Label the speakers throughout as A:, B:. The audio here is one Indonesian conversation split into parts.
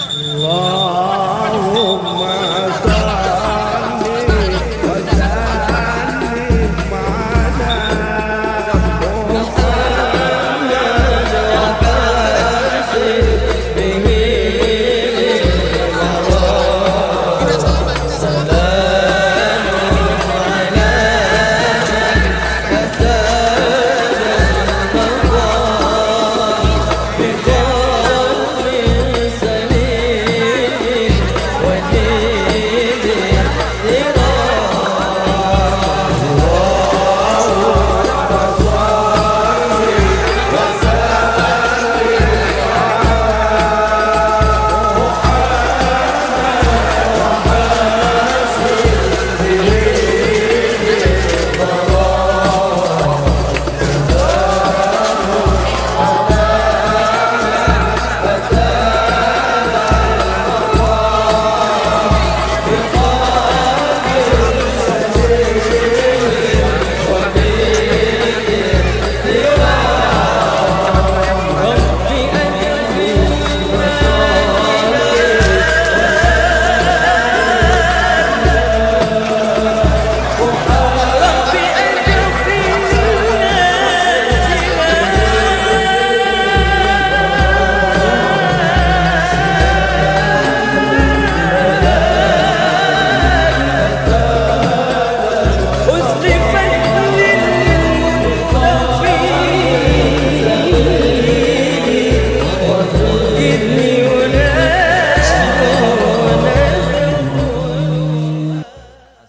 A: Allahumma salli wa sallim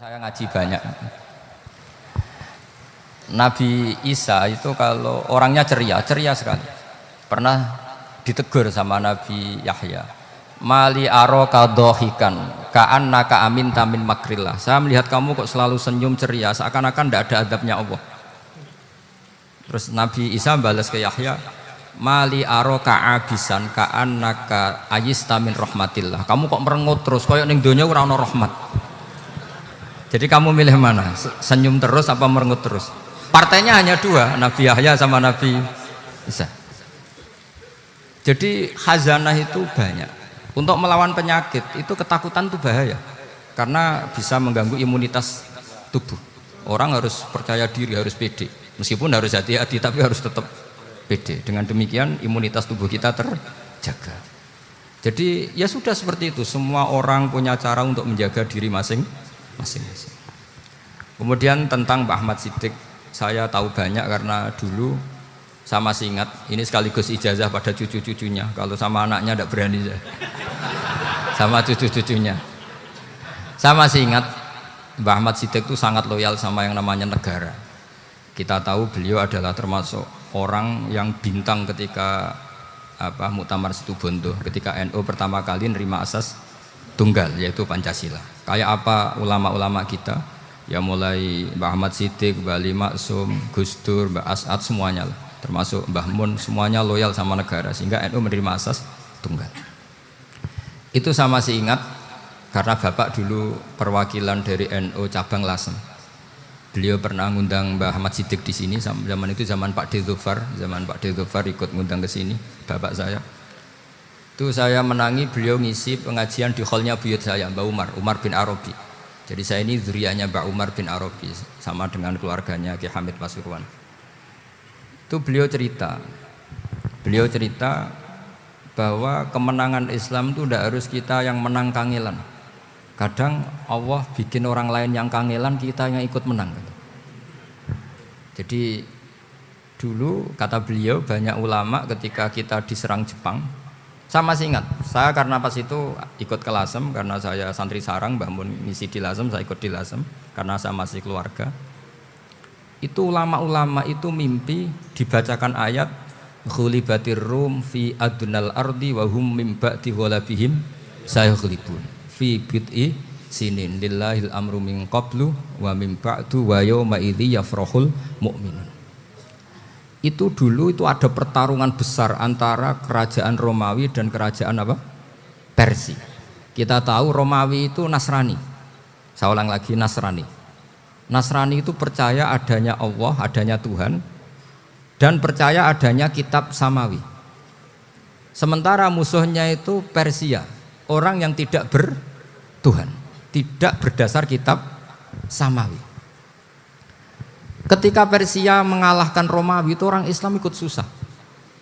A: ala
B: ngaji banyak. Nabi Isa itu kalau orangnya ceria sekali. Pernah ditegur sama Nabi Yahya. Mali aroka dohikan ka'annaka amin tamin makrillah. Saya melihat kamu kok selalu senyum ceria, seakan-akan tidak ada adabnya Allah. Terus Nabi Isa balas ke Yahya, Mali aroka abisan ka'annaka ayistamin rahmatillah. Kamu kok merengut terus, koyok ning donya ora ana rahmat. Jadi kamu milih mana? Senyum terus apa merengut terus? Partainya hanya dua, Nabi Yahya sama Nabi Isa. Jadi khazanah itu banyak. Untuk melawan penyakit itu ketakutan itu bahaya, karena bisa mengganggu imunitas tubuh. Orang harus percaya diri, harus pede. Meskipun harus hati-hati, tapi harus tetap pede. Dengan demikian imunitas tubuh kita terjaga. Jadi ya sudah seperti itu. Semua orang punya cara untuk menjaga diri masing-masing. Kemudian tentang Pak Ahmad Siddiq, saya tahu banyak karena dulu saya masih ingat. Ini sekaligus ijazah pada cucu-cucunya. Kalau sama anaknya tidak berani saya. Sama cucu-cucunya. Saya masih ingat Mbah Ahmad Siddiq itu sangat loyal sama yang namanya negara. Kita tahu beliau adalah termasuk orang yang bintang ketika Muktamar Situbondo, ketika NU pertama kali nerima asas tunggal, yaitu Pancasila. Kayak apa ulama-ulama kita, ya mulai Mbah Ahmad Siddiq, Mbah Ali Maksum, Gus Dur, Mbah As'ad, semuanya lah, termasuk Mbah Mun, semuanya loyal sama negara, sehingga NU menerima asas tunggal. Itu saya masih ingat karena Bapak dulu perwakilan dari NU cabang Lasem. Beliau pernah ngundang Mbah Ahmad Siddiq di sini, zaman itu zaman Pak D. Dzufar, ikut ngundang ke sini, bapak saya. Itu saya menangi beliau ngisi pengajian di hallnya buyut saya, Mbah Umar bin Arabi. Jadi saya ini zuriyahnya Mbah Umar bin Arabi, sama dengan keluarganya Ki Hamid Pasuruan. Itu beliau cerita bahwa kemenangan Islam itu tidak harus kita yang menang kangelan. Kadang Allah bikin orang lain yang kangelan, kita yang ikut menang. Jadi dulu kata beliau, banyak ulama ketika kita diserang Jepang, saya masih ingat, saya karena pas itu ikut ke Lasem, karena saya santri sarang, Mbah Mun ngisi di Lasem, saya ikut di Lasem karena saya masih keluarga. Itu ulama-ulama itu mimpi dibacakan ayat Ghulibatir Rum fi adnal ardi wa hum mim ba'di ghalabihim sayaghlibun fi bid'i sinin lillahil amru min qablu wa mim ba'du wa yawma idzi yafrahul mu'minun. Itu dulu itu ada pertarungan besar antara kerajaan Romawi dan kerajaan Persia. Kita tahu Romawi itu Nasrani. Saya ulang lagi, Nasrani. Nasrani itu percaya adanya Allah, adanya Tuhan, dan percaya adanya kitab samawi. Sementara musuhnya itu Persia. orang yang tidak bertuhan, tidak berdasar kitab samawi. Ketika Persia mengalahkan Romawi itu orang Islam ikut susah,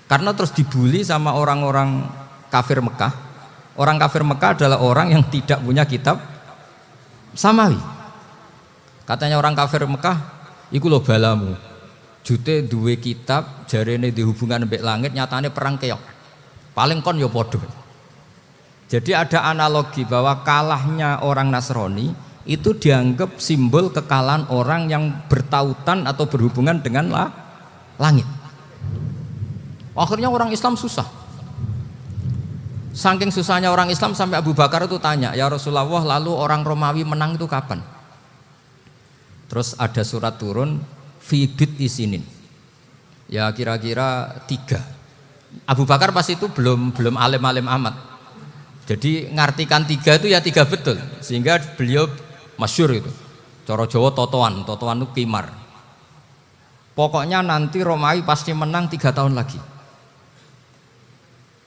B: karena terus dibully sama orang-orang kafir Mekah. Orang kafir Mekah adalah orang yang tidak punya kitab samawi. Katanya orang kafir Mekah, iku lho balamu, jute duwe kitab, jarene di hubungan mbek langit, nyatane perang keok. Paling kon ya podo. Jadi ada analogi bahwa kalahnya orang Nasrani itu dianggap simbol kekalahan orang yang bertautan atau berhubungan dengan langit. Akhirnya orang Islam susah. Saking susahnya orang Islam sampai Abu Bakar itu tanya, ya Rasulullah, lalu orang Romawi menang itu kapan? Terus ada surat turun, Fibit isinin. Ya kira-kira 3. Abu Bakar pas itu belum alim-alim amat. Jadi ngartikan 3 itu ya 3 betul. Sehingga beliau masyhur itu. Cara Jawa totoan itu kimar. Pokoknya nanti Romawi pasti menang 3 tahun lagi.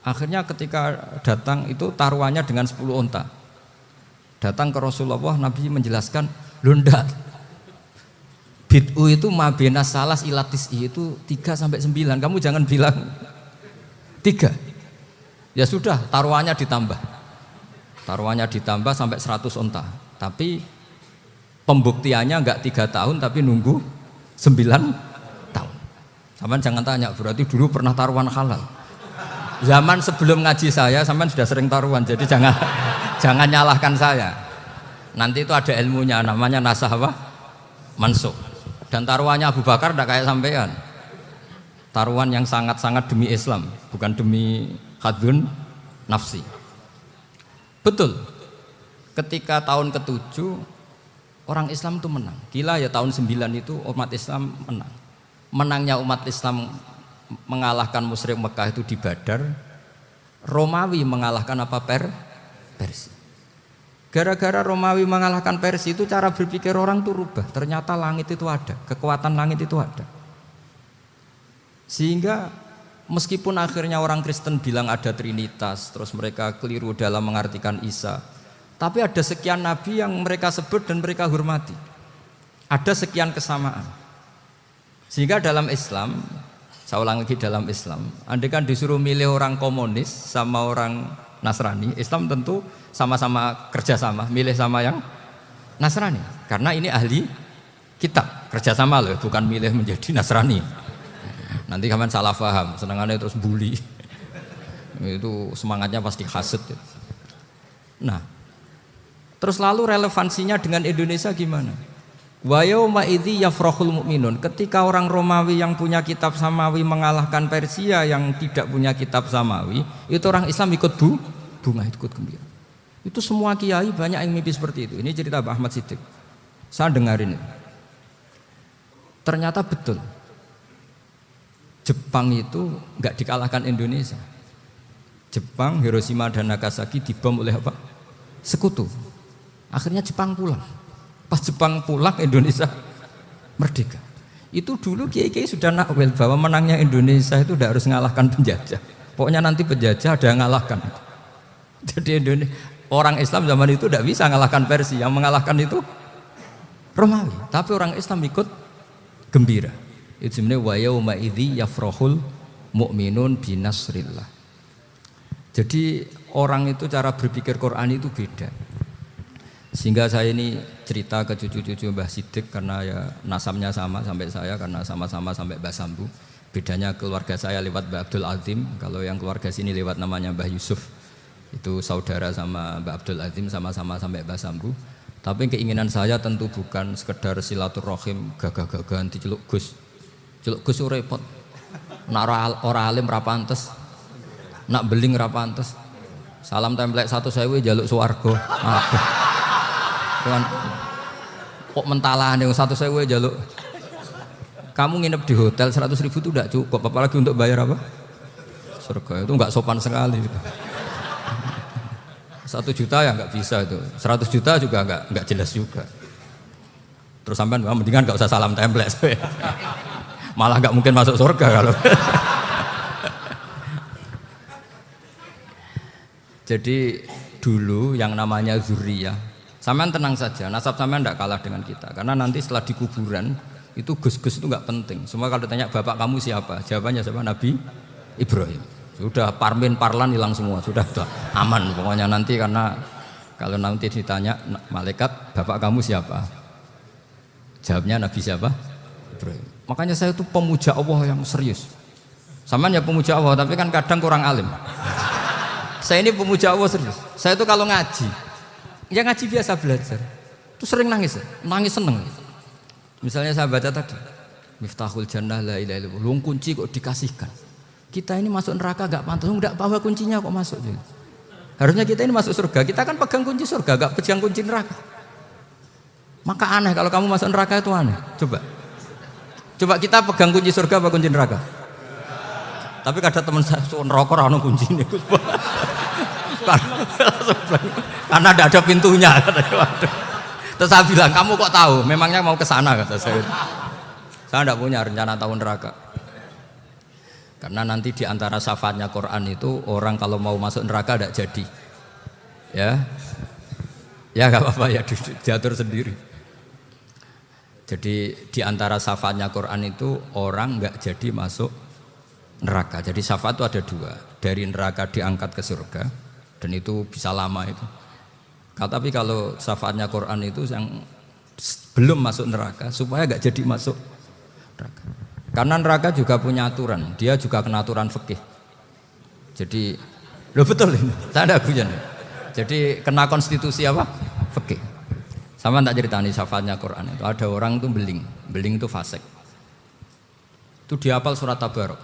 B: Akhirnya ketika datang itu taruhannya dengan 10 onta. Datang ke Rasulullah, Nabi menjelaskan, "Lho ndak. Bid'u itu mabena salas ilatis itu 3 sampai 9. Kamu jangan bilang 3." Ya sudah, taruhannya ditambah. Taruhannya ditambah sampai 100 onta. Tapi pembuktiannya enggak 3 tahun tapi nunggu 9 tahun. Sampean jangan tanya, berarti dulu pernah taruhan halal. Zaman sebelum ngaji saya sampean sudah sering taruhan, jadi jangan nyalahkan saya. Nanti itu ada ilmunya, namanya nasah apa? Mansukh. Dan taruhannya Abu Bakar tidak kayak sampean. Taruhan yang sangat-sangat demi Islam, bukan demi hadun nafsi. Betul. Ketika tahun ke-7 orang Islam itu menang. Gila ya, tahun 9 itu umat Islam menang. Menangnya umat Islam mengalahkan musyrik Mekah itu di Badar. Romawi mengalahkan apa? Persia. Gara-gara Romawi mengalahkan Persia itu cara berpikir orang itu rubah. Ternyata langit itu ada, kekuatan langit itu ada. Sehingga meskipun akhirnya orang Kristen bilang ada Trinitas, terus mereka keliru dalam mengartikan Isa, tapi ada sekian nabi yang mereka sebut dan mereka hormati. Ada sekian kesamaan. Sehingga dalam Islam, saya ulang lagi, dalam Islam, andai kan disuruh milih orang komunis sama orang Nasrani, Islam tentu sama-sama kerjasama, milih sama yang Nasrani, karena ini ahli kitab, kerjasama loh, bukan milih menjadi Nasrani. Nanti kalian salah paham, senangannya terus bully, itu semangatnya pasti hasad. Nah, terus lalu relevansinya dengan Indonesia gimana? Wa yauma idzi yafrahul mu'minun. Ketika orang Romawi yang punya kitab samawi mengalahkan Persia yang tidak punya kitab samawi, itu orang Islam ikut bunga, ikut gembira. Itu semua kiai banyak yang mimpi seperti itu. Ini cerita Pak Ahmad Siddiq. Saya dengarin. Ternyata betul. Jepang itu enggak dikalahkan Indonesia. Jepang, Hiroshima dan Nagasaki dibom oleh apa? Sekutu. Akhirnya Jepang pulang. Pas Jepang pulang, Indonesia merdeka. Itu dulu kiai-kiai sudah nakwil bahwa menangnya Indonesia itu tidak harus mengalahkan penjajah. Pokoknya nanti penjajah ada yang mengalahkan. Jadi orang Islam zaman itu tidak bisa mengalahkan Persia. Yang mengalahkan itu Romawi. Tapi orang Islam ikut gembira. Itu sebenarnya wa yauma idzi yafrahul mu'minun binasrillah. Jadi orang itu cara berpikir Quran itu beda. Sehingga saya ini cerita ke cucu-cucu Mbah Siddiq karena ya nasabnya sama sampai saya, karena sama-sama sampai Mbah Sambu. Bedanya keluarga saya lewat Mbah Abdul Azim, kalau yang keluarga sini lewat namanya Mbah Yusuf. Itu saudara sama Mbah Abdul Azim, sama-sama sampai Mbah Sambu. Tapi keinginan saya tentu bukan sekedar silaturahim gagah-gagahan diceluk Gus. Celuk Gus repot. Nak ora alim ra pantes. Nak beling ra pantes. Salam templek 1.000 jaluk swarga. Aduh. Tuhan, kok mentalah nih 1.000 jaluk. Kamu nginep di hotel 100.000 itu tidak cukup, apalagi untuk bayar apa? Surga. Itu nggak sopan sekali. 1 juta ya nggak bisa itu. 100 juta juga nggak jelas juga. Terus sampai mendingan nggak usah salam template. Malah nggak mungkin masuk surga kalau. Jadi dulu yang namanya zuriyah. Sampean tenang saja, nasab sampean tidak kalah dengan kita. Karena nanti setelah di kuburan itu gus-gus itu nggak penting. Semua kalau ditanya bapak kamu siapa, jawabannya siapa? Nabi Ibrahim. Sudah parmin parlan hilang semua, sudah aman pokoknya nanti. Karena kalau nanti ditanya malaikat bapak kamu siapa, jawabnya Nabi siapa? Ibrahim. Makanya saya itu pemuja Allah yang serius. Sampean ya pemuja Allah, tapi kan kadang kurang alim. Saya ini pemuja Allah serius. Saya itu kalau ngaji, ya ngaji biasa belajar, itu sering nangis seneng. Misalnya saya baca tadi, Miftahul Jannah la ilaha illallah, luang kunci kok dikasihkan. Kita ini masuk neraka gak pantas, enggak bawa kuncinya kok masuk. Harusnya kita ini masuk surga, kita kan pegang kunci surga, gak pegang kunci neraka. Maka aneh kalau kamu masuk neraka itu aneh. Coba kita pegang kunci surga apa kunci neraka? Tapi kadang teman saya neraka ora ono kuncine. Karena tidak ada pintunya. Terus saya bilang, kamu kok tahu? Memangnya mau ke sana kata saya. Saya tidak punya rencana tahu neraka. Karena nanti di antara syafaatnya Quran itu orang kalau mau masuk neraka tidak jadi. Ya nggak apa-apa ya diatur sendiri. Jadi di antara syafaatnya Quran itu orang nggak jadi masuk neraka. Jadi syafaat itu ada dua, dari neraka diangkat ke surga, dan itu bisa lama itu. Tapi kalau syafaatnya Quran itu yang belum masuk neraka supaya nggak jadi masuk neraka. Karena neraka juga punya aturan, dia juga kena aturan fikih. Jadi, lo betul ini, saya ada hujan. Jadi kena konstitusi apa? Fikih. Sama tak ceritani syafaatnya Quran itu ada orang itu beling itu fasik. Itu dia hafal surat Tabarok.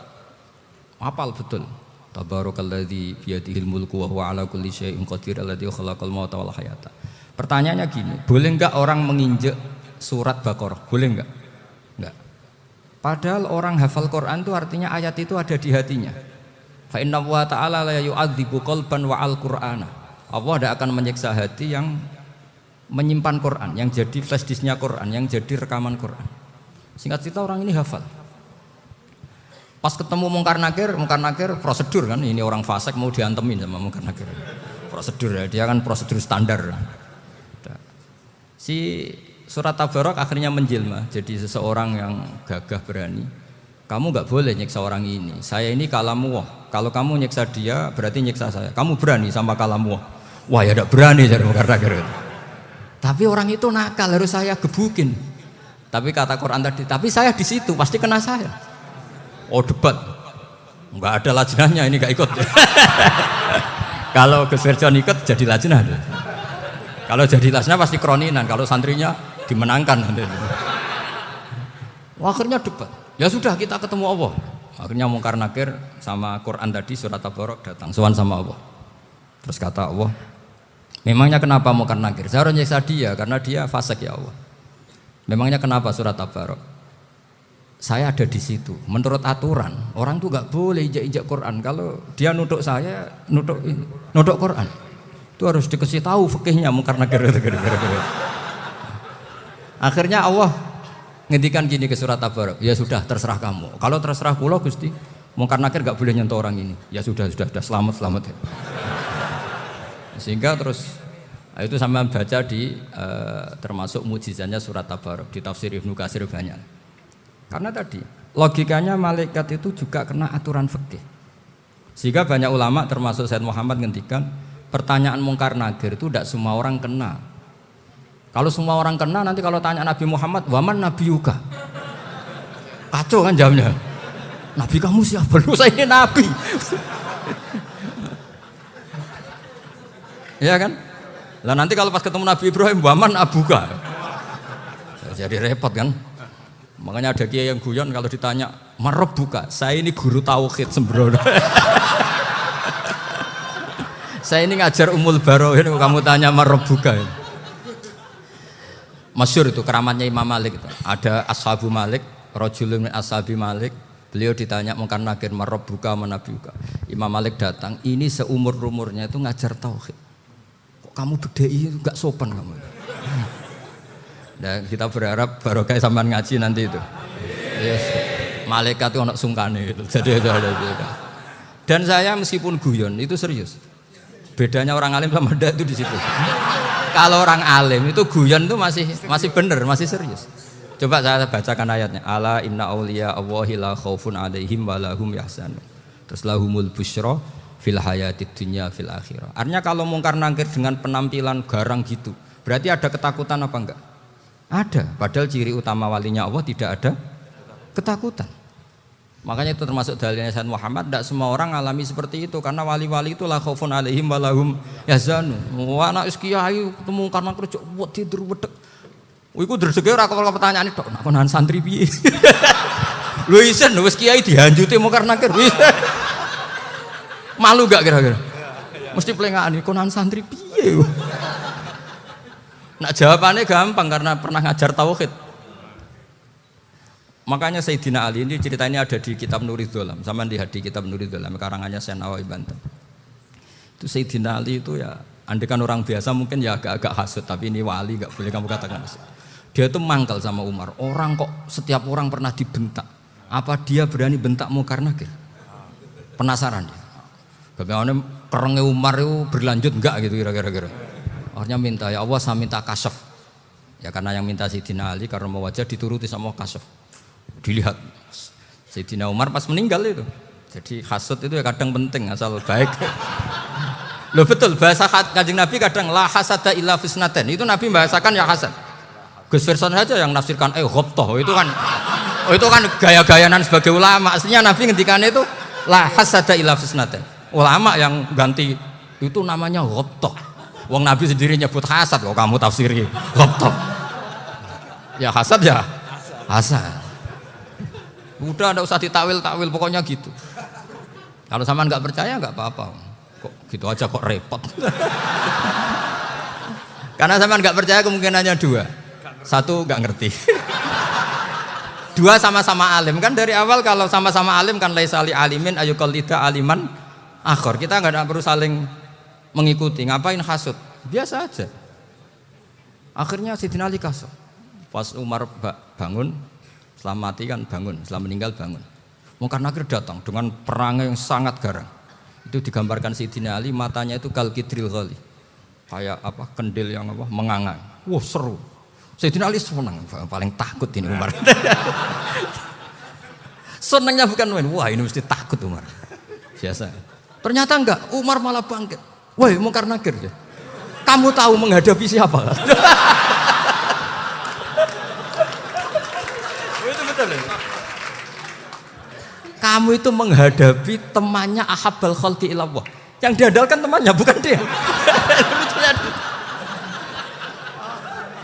B: Hafal betul. Tabarakalladzi biyadihil mulku wa huwa ala kulli syai'in qadir alladzi khalaqal mauta wal hayata. Pertanyaannya gini, boleh enggak orang menginjek surat Baqarah? Boleh enggak? Enggak. Padahal orang hafal Quran itu artinya ayat itu ada di hatinya. Fa inna wa ta'ala la yu'adzibu qalban wa al-Qur'ana. Allah tidak akan menyiksa hati yang menyimpan Quran, yang jadi flash disknya Quran, yang jadi rekaman Quran. Singkat cerita orang ini hafal. Pas ketemu Mungkar Nakir prosedur kan, ini orang fasik mau diantemin sama Mungkar Nakir. Prosedur ya, dia kan prosedur standar. Si surat Tabarok akhirnya menjelma jadi seseorang yang gagah berani. Kamu nggak boleh nyiksa orang ini. Saya ini kalamullah. Kalau kamu nyiksa dia berarti nyiksa saya. Kamu berani sama kalamullah. Wah ya tidak berani dari Mungkar Nakir. Tapi orang itu nakal, harus saya gebukin. Tapi kata Quran tadi, tapi saya di situ pasti kena saya. Oh debat, nggak ada lajnahnya ini nggak ikut. Kalau Gus Firjon ikut jadi lajnah. Kalau jadi lajnah pasti kroninan. Kalau santrinya dimenangkan nanti. Akhirnya debat. Ya sudah kita ketemu Allah. Akhirnya Mungkar Nakir sama Quran tadi surat Tabarok datang. Sowan sama Allah. Terus kata Allah, memangnya kenapa Mungkar Nakir? Saya harus nyiksa dia karena dia fasik ya Allah. Memangnya kenapa surat Tabarok? Saya ada di situ. Menurut aturan orang tuh nggak boleh injak-injak Quran. Kalau dia nutuk saya, nutuk Quran, itu harus dikasih tahu fikihnya Mungkar Nakir. Akhirnya Allah ngendikan gini ke surat Tabarok. Ya sudah terserah kamu. Kalau terserah kula Gusti, Mungkar Nakir nggak boleh nyentuh orang ini. Ya sudah selamat. Sehingga terus itu sama baca di termasuk mujizatnya surat Tabarok di tafsir Ibnu Katsir banyak. Karena tadi logikanya malaikat itu juga kena aturan fikih. Sehingga banyak ulama termasuk Said Muhammad ngendikan pertanyaan Mungkar Nakir itu tidak semua orang kena. Kalau semua orang kena nanti kalau tanya Nabi Muhammad, waman nabiyuka? Kacau kan jawabnya. Nabi kamu siapa? Lu saya ini nabi. Ya kan? Lah nanti kalau pas ketemu Nabi Ibrahim, waman abuka? Jadi repot kan? Makanya ada kiai yang guyon kalau ditanya, "Marab buka?" Saya ini guru tauhid sembrono. Saya ini ngajar Ummul Barohin, kamu tanya marab buka. Masyhur itu keramatnya Imam Malik itu. Ada Ashabu Malik, rajulun min ashabi Malik. Beliau ditanya Mungkar Nakir, "Marab buka manabi buka?" Imam Malik datang, ini seumur-umurnya itu ngajar tauhid. Kamu bedai enggak sopan kamu. Dan kita berharap barokah sampean ngaji nanti itu. Yes. Malaikat itu anak sungkane gitu. Jadi itu ada. Dan saya meskipun guyon itu serius. Bedanya orang alim sama ndak itu di situ. Kalau orang alim itu guyon itu masih bener, masih serius. Coba saya bacakan ayatnya. Ala inna auliya Allahi la khaufun alaihim wa lahum yahzanun. Terus lahumul busyra fil hayatid dunya fil akhirah. Artinya kalau mungkar nangkir dengan penampilan garang gitu, berarti ada ketakutan apa enggak? Ada. Padahal ciri utama walinya Allah tidak ada ketakutan. Makanya itu termasuk dalilnya Sayyid Muhammad. Tidak semua orang alami seperti itu karena wali-wali itu la khaufun alaihim wa lahum yahzanun. Wah anak kiai ketemu karena kerja buat tidur wedek. Iku dreseke ora kok pertanyaan itu. Nak konan santri piye? Lho isen wis kiai dihanjuti mungkar nakir. Malu gak kira-kira? Mesti pelengane konan santri piye? Nak jawabannya gampang karena pernah ngajar tauhid. Makanya Sayyidina Ali ini cerita ini ada di kitab Nurul Dholam. Sama lihat di kitab Nurul Dholam karangannya Syekh Nawawi Banten. Itu Sayyidina Ali itu ya, andekan orang biasa mungkin ya agak-agak hasut, tapi ini wali gak boleh kamu katakan hasut. Dia itu mangkal sama Umar. Orang kok setiap orang pernah dibentak. Apa dia berani bentak mungkar nakir? Penasaran dia. Bagaimana kerengnya Umar itu berlanjut enggak gitu kira-kira. Akhirnya minta, ya Allah saya minta kasyaf. Ya karena yang minta Sayyidina Ali karena mau wajah dituruti sama kasyaf. Dilihat Sayyidina Umar pas meninggal itu. Jadi hasud itu ya kadang penting asal baik. Loh betul bahasa Kanjeng Nabi kadang la hasada illa fisnaten. Itu Nabi bahasakan ya hasad. Gus Verson saja yang nafsirkan ghabthah. Itu kan gaya-gayanan sebagai ulama. Aslinya Nabi ngendikannya itu la hasada illa fisnaten. Ulama yang ganti itu namanya ghabthah. Wong Nabi sendiri nyebut hasad kok kamu tafsiri ghabthah. Ya hasad ya hasad. Udah enggak usah ditakwil-takwil pokoknya gitu. Kalau sampean enggak percaya enggak apa-apa. Kok gitu aja kok repot. Karena sampean enggak percaya kemungkinannya dua. Satu enggak ngerti. Dua sama-sama alim. Kan dari awal kalau sama-sama alim kan laisa li alimin ayuqallida aliman akhir. Kita enggak perlu saling mengikuti. Ngapain hasud? Biasa aja. Akhirnya Sayyidina Ali kasar. Pas Umar bangun, setelah mati kan bangun, setelah meninggal bangun. Mungkar nakir datang dengan perang yang sangat garang. Itu digambarkan Sayyidina Ali matanya itu kal kidril ghali. Kayak apa? Kendil yang apa? Mengangang. Wah, seru. Sayyidina Ali senang, paling takut ini Umar. Senangnya bukan main. Wah, ini mesti takut Umar. Biasa. Ternyata enggak, Umar malah bangkit. Woi, mungkar nakir ya. Kamu tahu menghadapi siapa? Kamu itu menghadapi temannya ahabbal khalqi ilallah. Yang diandalkan temannya bukan dia.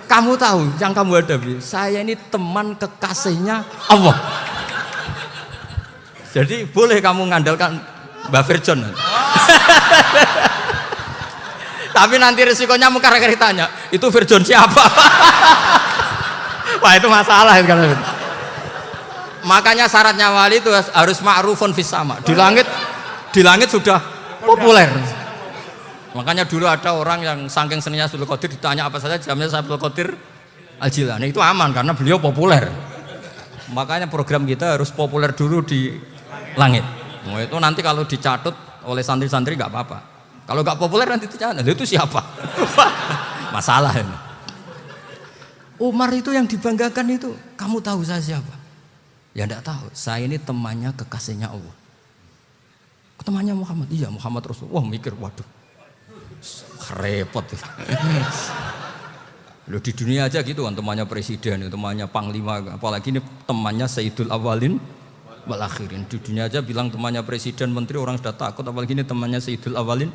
B: Kamu tahu yang kamu hadapi, saya ini teman kekasihnya Allah. Jadi boleh kamu mengandalkan Mbak Virjon. Tapi nanti resikonya mungkar nakir ditanya, itu Virjon siapa? Wah itu masalah itu kan. Makanya syaratnya wali itu harus ma'rufun fis sama. Di langit sudah populer. Makanya dulu ada orang yang saking seninya Abdul Qadir ditanya apa saja jamnya Abdul Qadir Al-Jilani. Itu aman karena beliau populer. Makanya program kita harus populer dulu di langit. Nah, itu nanti kalau dicatut oleh santri-santri nggak apa-apa. Kalau nggak populer nanti dicatat. Itu siapa? Masalah ini. Umar itu yang dibanggakan itu. Kamu tahu saya siapa? Ya enggak tahu, saya ini temannya kekasihnya Allah. Temannya Muhammad, iya Muhammad Rasul. Wah mikir, waduh, repot. Loh di dunia aja gitu kan, temannya presiden, temannya panglima, apalagi ini temannya Sayyidul Awalin wal Akhirin. Di dunia aja bilang temannya presiden, menteri orang sudah takut, apalagi ini temannya Sayyidul Awalin.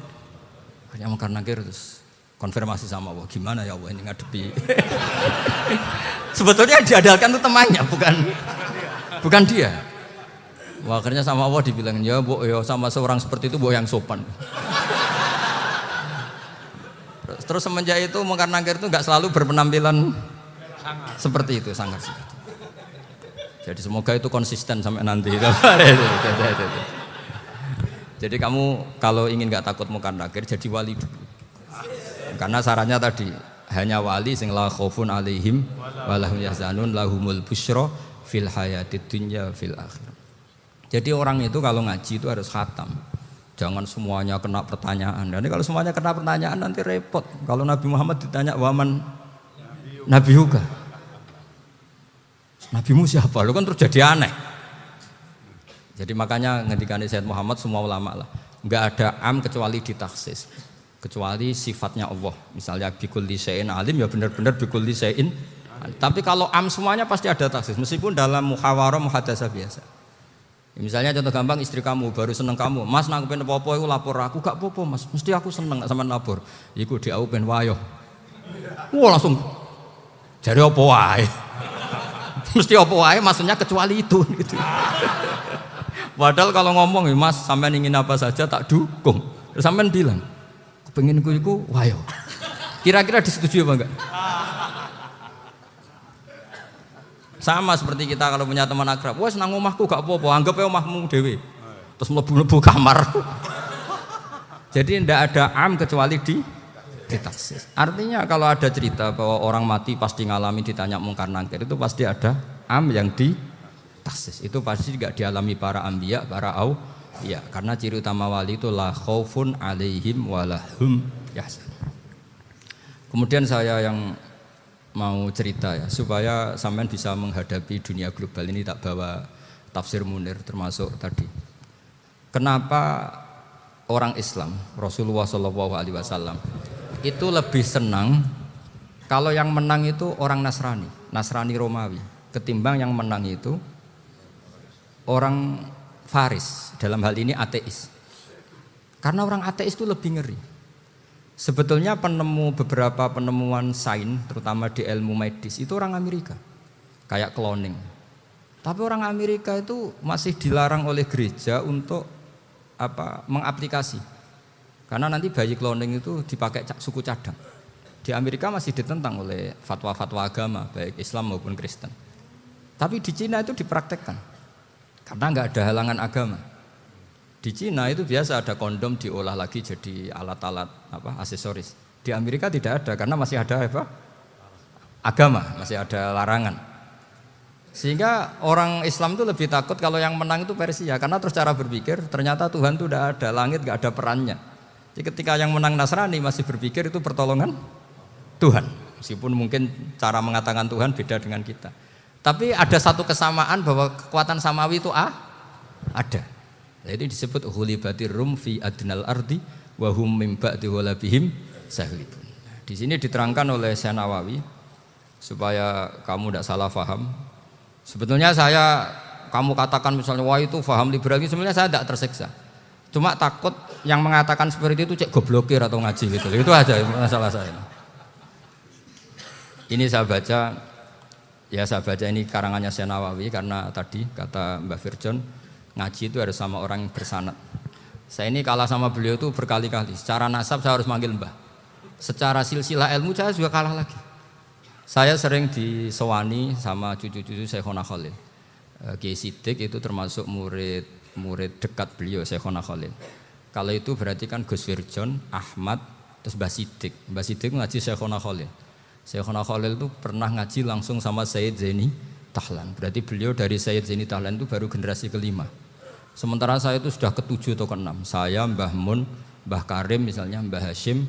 B: Hanya mungkar nakir terus konfirmasi sama Allah, gimana ya Allah ini ngadepi. Sebetulnya diandalkan itu temannya, bukan dia. Wah, akhirnya sama Allah dibilang ya bu, ya sama seorang seperti itu bu yang sopan. Terus semenjak itu mungkar nakir itu nggak selalu berpenampilan seperti itu, sangar sih. Jadi semoga itu konsisten sampai nanti. Jadi kamu kalau ingin nggak takut mungkar nakir jadi wali dulu. Karena sarannya tadi hanya wali sing la khaufun alaihim wa lahum yahzanun lahumul busyra fil hayatid dunya fil akhirah. Jadi orang itu kalau ngaji itu harus khatam. Jangan semuanya kena pertanyaan. Nanti kalau semuanya kena pertanyaan nanti repot. Kalau Nabi Muhammad ditanya waman Nabi Yuga, Nabimu siapa? Lu kan terus jadi aneh. Jadi makanya ngendikane Sayyid Muhammad semua ulama lah, nggak ada am kecuali ditaksis, kecuali sifatnya Allah. Misalnya bikulli syai'in alim, ya benar-benar bikulli syai'in. Tapi kalau am semuanya pasti ada taksis, meskipun dalam muhawarah muhadasah biasa. Misalnya contoh gampang, istri kamu baru seneng kamu, Mas nak pengen apa-apa itu lapor aku, gak apa-apa Mas, mesti aku seneng sama lapor. Iku di aku pengen wayo. Wah langsung jari apa wae. Mesti apa wae maksudnya kecuali itu gitu. Padahal kalau ngomong, Mas sampean ingin apa saja tak dukung. Terus sampean bilang, kepenginku iku wayo. Kira-kira disetujui apa enggak? Sama seperti kita kalau punya teman akrab, wes nang omahku gak apa-apa, anggap ya omahmu dewe. Terus mlebu-mlebu kamar. Jadi tidak ada am kecuali ditaksis. Artinya kalau ada cerita bahwa orang mati pasti ngalami ditanya mungkar nangkir, itu pasti ada am yang ditaksis. Itu pasti juga dialami para anbiya, para auliya. Karena ciri utama wali itu la khaufun alaihim walahum yahzanun. Kemudian saya yang mau cerita ya, supaya sampean bisa menghadapi dunia global ini, tak bawa tafsir Munir termasuk tadi. Kenapa orang Islam, Rasulullah SAW itu lebih senang kalau yang menang itu orang Nasrani Romawi, ketimbang yang menang itu orang Faris, dalam hal ini ateis. Karena orang ateis itu lebih ngeri. Sebetulnya beberapa penemuan sains, terutama di ilmu medis, itu orang Amerika, kayak cloning. Tapi orang Amerika itu masih dilarang oleh gereja untuk mengaplikasi. Karena nanti bayi cloning itu dipakai suku cadang. Di Amerika masih ditentang oleh fatwa-fatwa agama, baik Islam maupun Kristen. Tapi di Cina itu dipraktekkan, karena nggak ada halangan agama. Di Cina itu biasa ada kondom diolah lagi jadi alat-alat aksesoris. Di Amerika tidak ada karena masih ada agama, masih ada larangan. Sehingga orang Islam itu lebih takut kalau yang menang itu Persia, karena terus cara berpikir ternyata Tuhan itu tidak ada, langit nggak ada perannya. Jadi ketika yang menang Nasrani masih berpikir itu pertolongan Tuhan, meskipun mungkin cara mengatakan Tuhan beda dengan kita. Tapi ada satu kesamaan bahwa kekuatan samawi itu ada. Jadi disebut hulibatir rum fi adnal ardi wa hum min ba'di ghalabihim sahlibun. Di sini diterangkan oleh Syekh Nawawi supaya kamu tidak salah paham. Sebetulnya kamu katakan misalnya wah itu paham liberal, sebenarnya saya tidak tersiksa. Cuma takut yang mengatakan seperti itu cek goblokir atau ngaji gitu. Itu aja masalah saya. Ini saya baca ini karangannya Syekh Nawawi karena tadi kata Mbak Firjon, ngaji itu harus sama orang yang bersanad. Saya ini kalah sama beliau itu berkali-kali. Secara nasab saya harus manggil Mbah. Secara silsilah ilmu saya juga kalah lagi. Saya sering disewani sama cucu-cucu Syekhona Khalil. Kiai Sidik itu termasuk murid dekat beliau, Syekhona Khalil. Kalau itu berarti kan Gus Firjon, Ahmad, terus Mbah Sidik. Mbah Sidik ngaji Syekhona Khalil. Syekhona Khalil itu pernah ngaji langsung sama Sayyid Zaini Tahlan. Berarti beliau dari Sayyid Zaini Tahlan itu baru generasi kelima. Sementara saya itu sudah ke-7 atau ke-6. Saya, Mbah Mun, Mbah Karim misalnya, Mbah Hashim,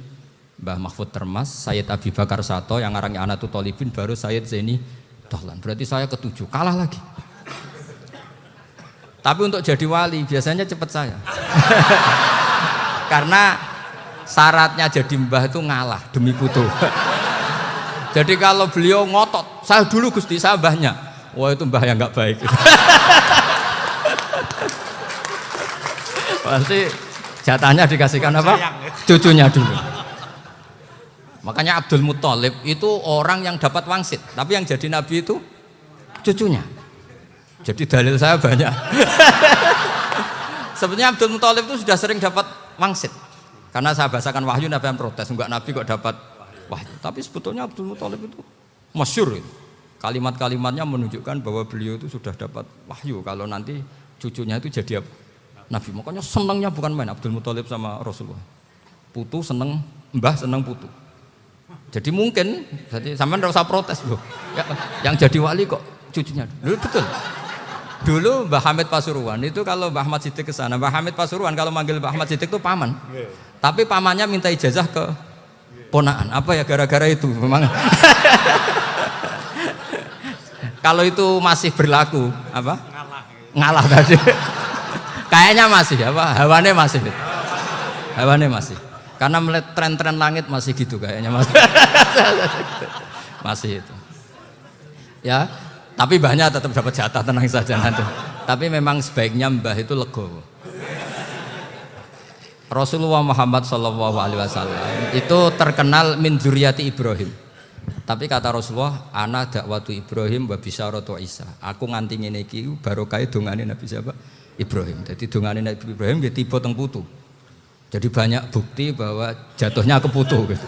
B: Mbah Mahfud Termas, Sayyid Abi Bakar Sato yang ngarangnya Anatul Thalibin, baru Sayyid Zaini Tahlan. Berarti saya ke-7, kalah lagi. Tapi untuk jadi wali biasanya cepat saya. Karena syaratnya jadi mbah itu ngalah demi putu. Jadi kalau beliau ngotot, saya dulu Gusti, saya mbahnya. Wah itu mbah yang nggak baik. Pasti jatahnya dikasihkan apa? Cucunya dulu. Makanya Abdul Muthalib itu orang yang dapat wangsit, tapi yang jadi nabi itu cucunya. Jadi dalil saya banyak. Sebetulnya Abdul Muthalib itu sudah sering dapat wangsit. Karena saya bahasakan wahyu, Nabi yang protes, enggak nabi kok dapat wahyu. Tapi sebetulnya Abdul Muthalib itu masyhur itu. Kalimat-kalimatnya menunjukkan bahwa beliau itu sudah dapat wahyu kalau nanti cucunya itu jadi nabi. Makanya senangnya bukan main Abdul Muthalib sama Rasulullah. Putu seneng, mbah seneng putu. Jadi mungkin, jadi sampean enggak usah protes loh. Ya, yang jadi wali kok cucunya. Loh, betul. Dulu Mbah Hamid Pasuruan itu kalau Mbah Ahmad Siddiq ke sana, Mbah Hamid Pasuruan kalau manggil Mbah Ahmad Siddiq itu paman. Tapi pamannya minta ijazah ke ponaan. Apa ya gara-gara itu memang. Kalau itu masih berlaku apa? Ngalah tadi. Kayaknya masih apa? Hawane masih. Hawane masih. Karena melihat tren-tren langit masih gitu kayaknya masih. Masih itu. Ya, tapi mbahnya tetap dapat jatah, tenang saja nanti. Tapi memang sebaiknya mbah itu legowo. Rasulullah Muhammad SAW itu terkenal min dzurriyyati Ibrahim. Tapi kata Rasulullah, ana dakwatu Ibrahim wa bisyaratu Isa. Aku nganti ngene iki barokah dongane Nabi siapa? Ibrahim. Jadi dongane Nabi Ibrahim dia tiba teng putu. Jadi banyak bukti bahwa jatuhnya ke putu gitu.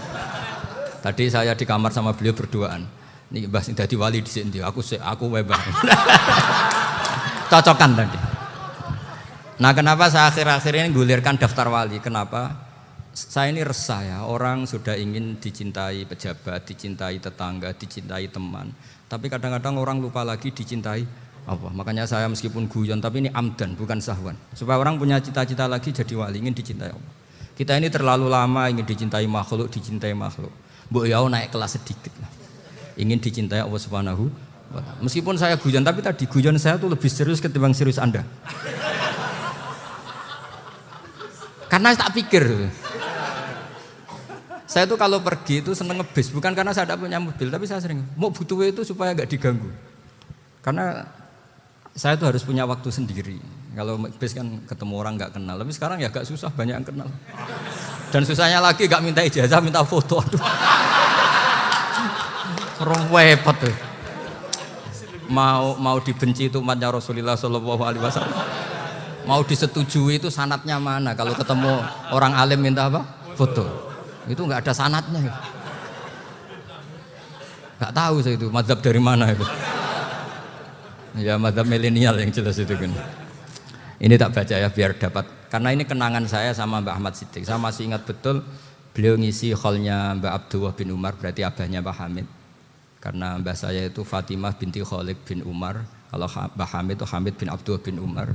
B: Tadi saya di kamar sama beliau berduaan. Nih Mbah sing dadi wali dhisik ndi? Aku wae Mbah. Cocokan tadi. Nah, kenapa saya akhir-akhir ini gulirkan daftar wali? Kenapa? Saya ini resah ya, orang sudah ingin dicintai pejabat, dicintai tetangga, dicintai teman. Tapi kadang-kadang orang lupa lagi dicintai apa. Makanya saya meskipun guyon, tapi ini amdan, bukan sahwan. Supaya orang punya cita-cita lagi jadi wali, ingin dicintai Allah. Kita ini terlalu lama ingin dicintai makhluk, Mbok yau naik kelas sedikit lah. Ingin dicintai Allah Subhanahu wa Ta'ala. Meskipun saya guyon, tapi tadi guyon saya tuh lebih serius ketimbang serius Anda. Karena tak pikir. Saya tuh kalau pergi itu seneng ngebis, bukan karena saya tidak punya mobil, tapi saya sering mau butuh itu supaya nggak diganggu. Karena saya tuh harus punya waktu sendiri. Kalau bis kan ketemu orang nggak kenal, tapi sekarang ya agak susah, banyak yang kenal. Dan susahnya lagi nggak minta ijazah, minta foto. Aduh, repot tuh. Mau dibenci itu umatnya Rasulullah SAW. Mau disetujui itu sanatnya mana? Kalau ketemu orang alim minta apa? Foto. Itu nggak ada sanatnya. Nggak tahu saya itu mazhab dari mana itu. Ya mazhab milenial yang jelas itu kan. Ini tak baca ya biar dapat. Karena ini kenangan saya sama Mbak Ahmad Siddiq. Saya masih ingat betul beliau ngisi kholnya Mbak Abdullah bin Umar, berarti abahnya Mbak Hamid. Karena mbah saya itu Fatimah binti Khalid bin Umar. Kalau Mbak Hamid itu Hamid bin Abdullah bin Umar.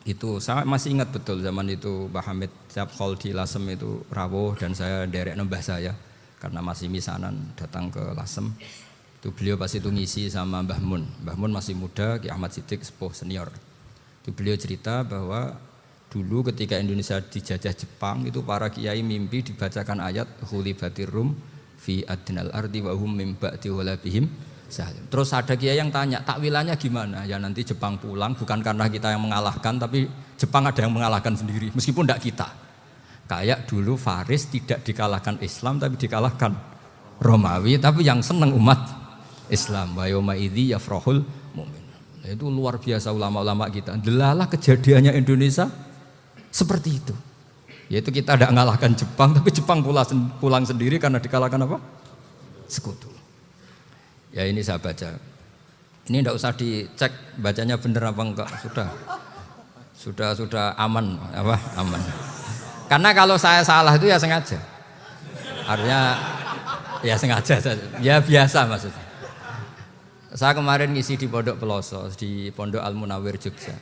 B: Itu saya masih ingat betul zaman itu Mbah Hamid setiap khol di Lasem itu rawuh dan saya derek mbah saya karena masih misanan datang ke Lasem. Itu beliau pas itu ngisi sama Mbah Mun. Mbah Mun masih muda, Ki Ahmad Siddiq sepuh senior. Itu beliau cerita bahwa dulu ketika Indonesia dijajah Jepang itu para kiai mimpi dibacakan ayat Khulibatir Rum fi adnal ardi wa hum min ba'di walabihim. Terus ada kiai yang tanya, takwilannya gimana? Ya nanti Jepang pulang bukan karena kita yang mengalahkan, tapi Jepang ada yang mengalahkan sendiri, meskipun tidak kita. Kayak dulu Faris tidak dikalahkan Islam, tapi dikalahkan Romawi, tapi yang senang umat Islam. Wa yauma idzi yafrahul mu'min. Itu luar biasa ulama-ulama kita. Delalah kejadiannya Indonesia seperti itu. Yaitu kita tidak mengalahkan Jepang, tapi Jepang pulang sendiri karena dikalahkan apa? Sekutu. Ya ini saya baca. Ini tidak usah dicek bacanya benar apa enggak, sudah aman apa? Aman. Karena kalau saya salah itu ya sengaja. Artinya ya sengaja saja. Ya biasa maksudnya. Saya kemarin ngisi di Pondok Peloso, di Pondok Al Munawir Jogja.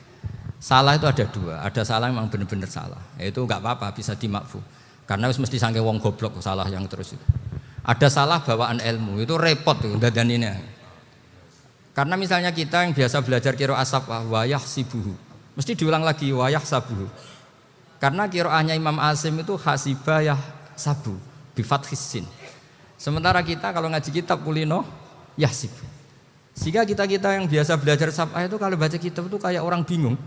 B: Salah itu ada dua. Ada salah memang benar-benar salah. Itu enggak apa-apa, bisa dimakfu. Karena mesti sangke wong goblok salah yang terus itu. Ada salah bawaan ilmu, itu repot tuh dadaninnya. Karena misalnya kita yang biasa belajar qiraah asabah wayah sibuhu, mesti diulang lagi wayah sabuhu. Karena qiraahnya Imam Asim itu hasibah yah sabu bifathis sin. Sementara kita kalau ngaji kitab kulino yahsibu. Sehingga kita yang biasa belajar sabah itu kalau baca kitab itu kayak orang bingung.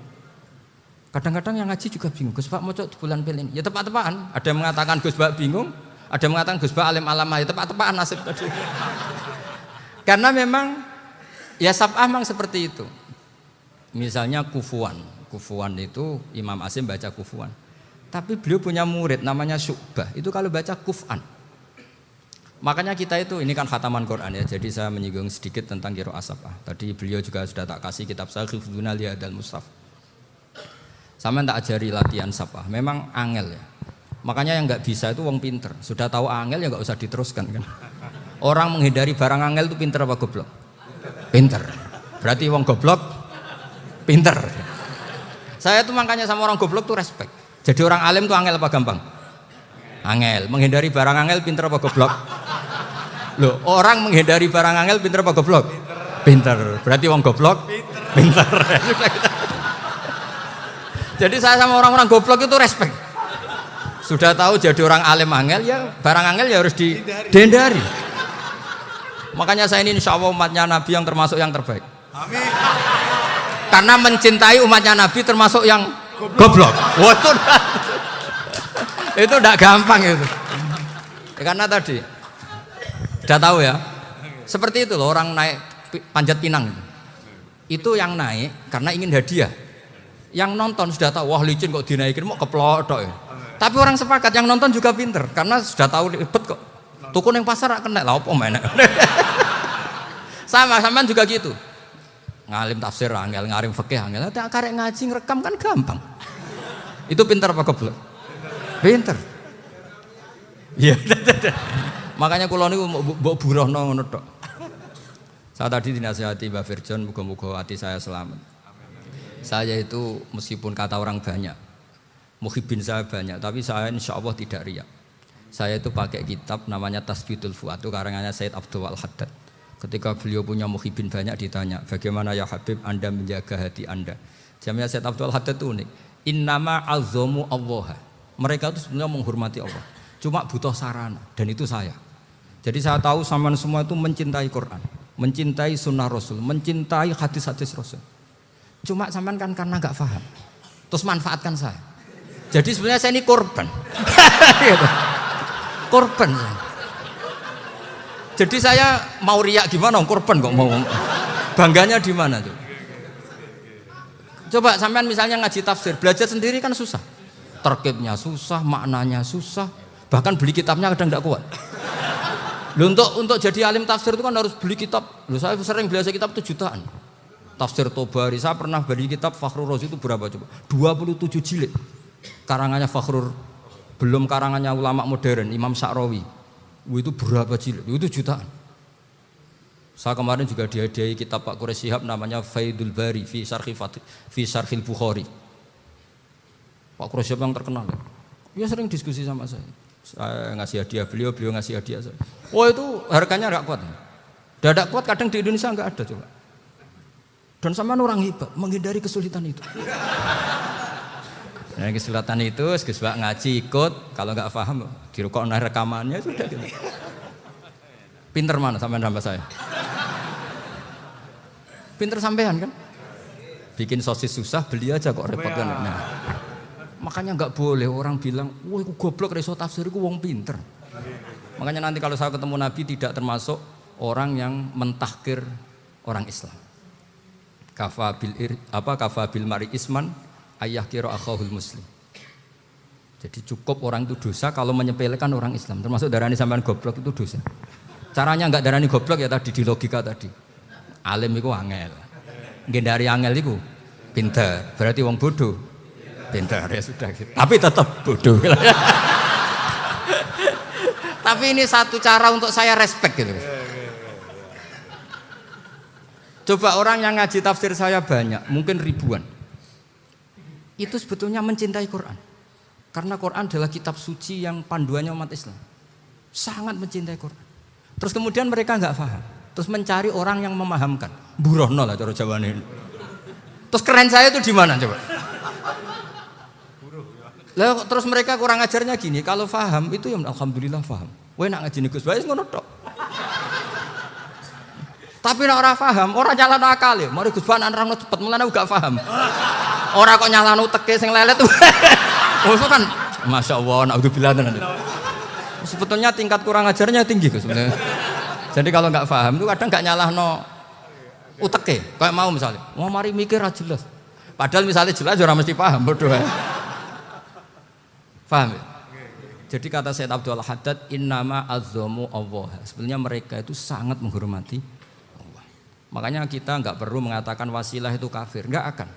B: Kadang-kadang yang ngaji juga bingung. Gus Pak mocok di bulan pelin. Ya tepat-tepatan. Ada yang mengatakan Gus Pak bingung. Ada yang mengatakan Gus Ba alim alamah, ya tepat-tepat nasib tadi. Karena memang ya sab'ah memang seperti itu. Misalnya kufuan itu Imam Asim baca kufuan. Tapi beliau punya murid namanya Syu'bah, itu kalau baca kuf'an. Makanya kita itu, ini kan khataman Quran ya, jadi saya menyinggung sedikit tentang qiraah sab'ah. Tadi beliau juga sudah tak kasih kitab saya Hifdzuna Lihadal Mushaf. Sama tak ajari latihan sab'ah, memang angel ya. Makanya yang nggak bisa itu wong pinter. Sudah tahu angel ya nggak usah diteruskan kan. Orang menghindari barang angel itu pinter apa goblok? Pinter. Berarti wong goblok pinter. Saya tuh makanya sama orang goblok tuh respect. Jadi orang alim tuh angel apa gampang? Angel. Menghindari barang angel pinter apa goblok? Loh, orang menghindari barang angel pinter apa goblok? Pinter. Berarti wong goblok pinter. Jadi saya sama orang-orang goblok itu respect. Sudah tahu jadi orang alim angel ya barang angel ya harus dihindari. Makanya saya ini insya Allah umatnya Nabi yang termasuk yang terbaik.
C: Amin.
B: Karena mencintai umatnya Nabi termasuk yang goblok. Wah, itu udah gampang itu. Ya, karena tadi udah tahu ya. Seperti itu loh orang naik panjat pinang. Itu yang naik karena ingin hadiah. Yang nonton sudah tahu wah licin kok dinaikin mau keplodok ya. Tapi orang sepakat yang nonton juga pinter karena sudah tahu ribet kok. Tuku yang pasar kena lah opo mana. Sama juga gitu. Ngalim tafsir angel, ngalim fikih angel. Tak karek ngaji ngerekam kan gampang. Itu pinter apa goblok? Pinter. Iya. Makanya kula niku mbok burohno ngono tok. Saya tadi dinasihati Mbak Virjon, muga-muga hati saya selamat. Saya itu meskipun kata orang banyak, muhibin saya banyak, tapi saya insya Allah tidak riak. Saya itu pakai kitab namanya Tasbidul Fuad, itu karangannya Said Abdul Haddad. Ketika beliau punya muhibin banyak ditanya, bagaimana ya Habib Anda menjaga hati Anda? Jamnya Said Abdul Haddad itu unik. Innama azzamu Allah. Mereka itu sebenarnya menghormati Allah. Cuma butuh sarana, dan itu saya. Jadi saya tahu sampean semua itu mencintai Quran, mencintai sunnah Rasul, mencintai hadis-hadis Rasul. Cuma sampean kan karena nggak paham, terus manfaatkan saya. Jadi sebenarnya saya ini korban. Korban. Jadi saya mau riak gimana? Korban kok mau. Bangganya di mana tuh? Coba sampean misalnya ngaji tafsir, belajar sendiri kan susah. Terkibnya susah, maknanya susah. Bahkan beli kitabnya kadang nggak kuat. Loh, untuk jadi alim tafsir itu kan harus beli kitab. Loh, saya sering belajar kitab itu jutaan. Tafsir Tobari, saya pernah beli kitab Fakhrur Razi itu berapa coba? 27 jilid. Karangannya Fakhrur, belum karangannya ulama modern, Imam Sa'rawi. Itu berapa jilid? Itu jutaan. Saya kemarin juga dihadiahi kitab Pak Quraish Shihab namanya Faidul Bari fi Syarhil Bukhari. Pak Quraish Shihab yang terkenal. Dia sering diskusi sama saya. Saya ngasih hadiah beliau ngasih hadiah saya. Wah, itu harganya enggak kuat. Dadak kuat kadang di Indonesia enggak ada coba. Dan sama orang hebat menghindari kesulitan itu. Nah, kesulitan itu sebab ngaji ikut, kalau nggak paham dirukokno rekamannya sudah gitu. Pinter mana sampean nambah saya? Pinter sampean kan? Bikin sosis susah, beli aja kok repot kan. Nah, makanya nggak boleh orang bilang, wah aku goblok reso tafsir aku wong pinter. Makanya nanti kalau saya ketemu Nabi tidak termasuk orang yang mentahkir orang Islam. Kafa bil mari isman ayah kira akhahul muslim. Jadi cukup orang itu dosa kalau menyepelekan orang Islam. Termasuk darani sampean goblok itu dosa. Caranya enggak darani goblok ya tadi di logika tadi. Alim itu angel. Ngendari angel itu pinter. Berarti wong bodoh. Pinter ya sudah gitu. Tapi tetap bodoh. Tapi ini satu cara untuk saya respect gitu. Coba orang yang ngaji tafsir saya banyak, mungkin ribuan. Itu sebetulnya mencintai Quran. Karena Quran adalah kitab suci yang panduannya umat Islam. Sangat mencintai Quran. Terus kemudian mereka nggak paham. Terus mencari orang yang memahamkan. Burohno lah cara Jawane ini. Terus keren saya itu di mana coba? Lah terus mereka kurang ajarnya gini, kalau paham itu ya alhamdulillah paham. Weh nak ngaji Gus Bae ngono tok. Tapi nek ora paham, ora nyalano akal ya. Mari Gus Bae nerangno cepet mulane gak paham. Ora kok nyalano teke sing lelet. Oh itu kan Masya Allah, naudzubillah. Sebetulnya tingkat kurang ajarnya tinggi Gus sebenarnya. Jadi kalau nggak paham itu kadang nggak nyalahno uteke. Kayak mau misalnya, wah mari mikir aja jelas. Padahal misalnya jelas orang mesti paham bodoh ya. Paham ya? Jadi kata Said Abdul Haddad, innama azzamu Allah. Sebenarnya mereka itu sangat menghormati Allah. Makanya kita nggak perlu mengatakan wasilah itu kafir, nggak akan.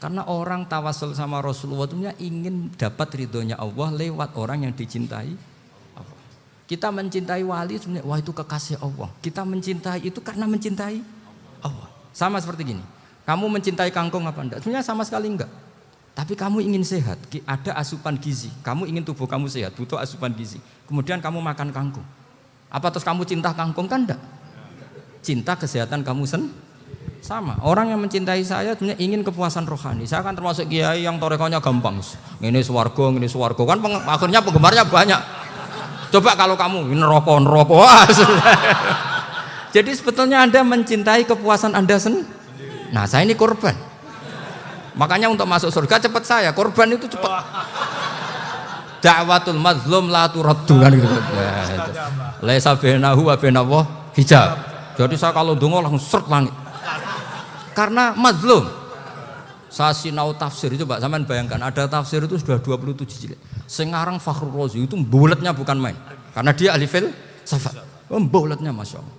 B: Karena orang tawasul sama Rasulullah itu ingin dapat ridhonya Allah lewat orang yang dicintai Allah. Kita mencintai wali sebenarnya, wah itu kekasih Allah. Kita mencintai itu karena mencintai Allah. Sama seperti gini, Kamu mencintai kangkung apa enggak? Sebenarnya sama sekali enggak. Tapi kamu ingin sehat, ada asupan gizi. Kamu ingin tubuh kamu sehat, butuh asupan gizi. Kemudian kamu makan kangkung. Apa terus kamu cinta kangkung kan enggak? Cinta kesehatan kamu sama. Orang yang mencintai saya sebenarnya ingin kepuasan rohani. Saya kan termasuk kiai yang torekonya gampang. Ini swarga kan akhirnya penggemarnya banyak. Coba kalau kamu neraka. Wah, jadi sebetulnya Anda mencintai kepuasan Anda sendiri. Nah, saya ini korban. Makanya untuk masuk surga cepat saya. Korban itu cepat. Da'watul mazlum la turaddu kan gitu. Laisa bainahu wa bainallah hijab. Jadi saya kalau donga langsung seret langit. Karena mazlum. Saya sinau tafsir itu, Pak, sampean bayangkan ada tafsir itu sudah 27 jilid. Sekarang Fakhrul Razi itu bulatnya bukan main. Karena dia ahli filsafat. Bulatnya Masya Allah.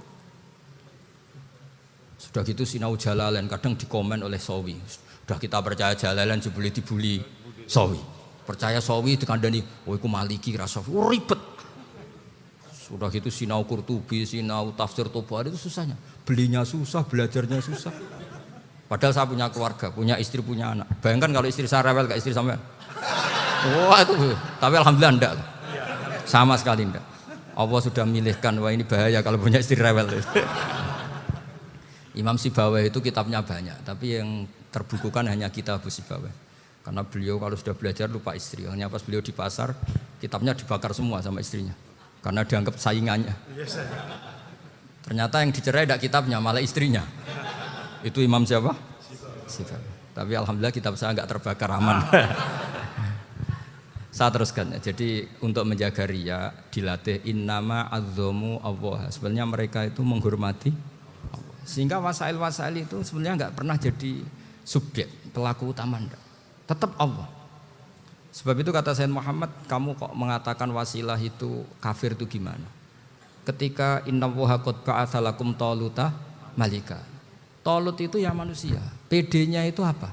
B: Sudah gitu sinau Jalalain kadang dikomen oleh Sawi. Sudah kita percaya Jalalain boleh dibully Sawi. Percaya Sawi dikandani, oh iku Maliki rasafi, ribet. Sudah gitu sinau Qurtubi, sinau tafsir Tobari itu susahnya. Belinya susah, belajarnya susah. Padahal saya punya keluarga, punya istri, punya anak. Bayangkan kalau istri saya rewel kayak istri sampean. Wah itu, tapi alhamdulillah enggak. Sama sekali enggak. Allah sudah milihkan, wah ini bahaya kalau punya istri rewel. Imam Sibawai itu kitabnya banyak, tapi yang terbukukan hanya kitab Sibawai. Karena beliau kalau sudah belajar lupa istri. Hanya pas beliau di pasar, kitabnya dibakar semua sama istrinya. Karena dianggap saingannya. Ternyata yang dicerai tidak kitabnya, malah istrinya. Itu Imam siapa? Sibawai. Tapi alhamdulillah kitab saya nggak terbakar, aman. Saya teruskan ya. Jadi untuk menjaga riya dilatih innama azzamu Allah. Sebenarnya mereka itu menghormati Allah. Sehingga wasail-wasail itu sebenarnya nggak pernah jadi subjek pelaku utama, enggak. Tetap Allah. Sebab itu kata Sayyid Muhammad, kamu kok mengatakan wasilah itu kafir itu gimana? Ketika innallaha qad ba'atsa lakum taluta malika. Talut itu ya manusia. PD-nya itu apa?